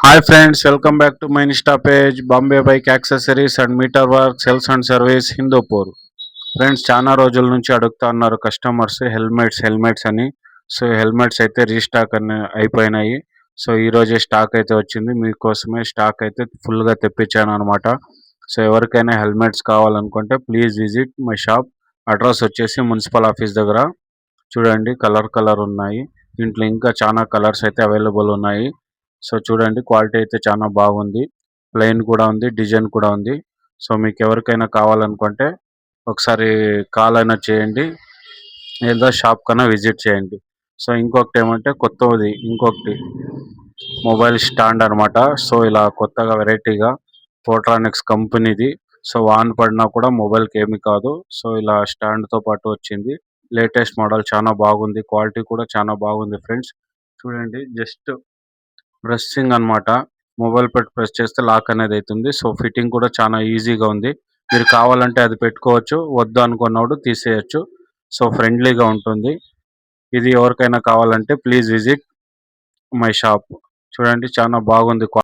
Hi friends, welcome back to my Insta page Bombay Bike Accessories and Meter Work Sales and Service Hindupur. Friends చాలా రోజుల నుంచి అడుగుతా ఉన్నారు customers helmets అని. So helmets అయితే restock అని అయిపోయినాయి. సో ఈ రోజే స్టాక్ అయితే వచ్చింది. మీకోసమే స్టాక్ అయితే ఫుల్గా తెప్పించాను అనమాట. సో ఎవరికైనా హెల్మెట్స్ కావాలనుకుంటే please visit my shop. Address వచ్చేసి మున్సిపల్ ఆఫీస్ దగ్గర. చూడండి కలర్ ఉన్నాయి. దీంట్లో ఇంకా చాలా కలర్స్ అయితే అవైలబుల్ ఉన్నాయి. సో చూడండి క్వాలిటీ అయితే చాలా బాగుంది. ప్లెయిన్ కూడా ఉంది, డిజైన్ కూడా ఉంది. సో మీకు ఎవరికైనా కావాలనుకుంటే ఒకసారి కాల్ అయినా చేయండి, లేదా షాప్ కన్నా విజిట్ చేయండి. సో ఇంకొకటి ఏమంటే ఇంకొకటి మొబైల్ స్టాండ్ అనమాట. సో ఇలా కొత్తగా వెరైటీగా ఫోట్రానిక్స్ కంపెనీది. సో వాన్ పడినా కూడా మొబైల్కి ఏమి కాదు. సో ఇలా స్టాండ్తో పాటు వచ్చింది. లేటెస్ట్ మోడల్ చాలా బాగుంది. క్వాలిటీ కూడా చాలా బాగుంది ఫ్రెండ్స్. చూడండి జస్ట్ ప్రెస్సింగ్ అనమాట. మొబైల్ పెట్టి ప్రెస్ చేస్తే లాక్ అనేది అవుతుంది. సో ఫిట్టింగ్ కూడా చాలా ఈజీగా ఉంది. మీరు కావాలంటే అది పెట్టుకోవచ్చు, వద్దు అనుకున్నప్పుడు తీసేయచ్చు. సో ఫ్రెండ్లీగా ఉంటుంది. ఇది ఎవరికైనా కావాలంటే ప్లీజ్ విజిట్ మై షాప్. చూడండి చాలా బాగుంది.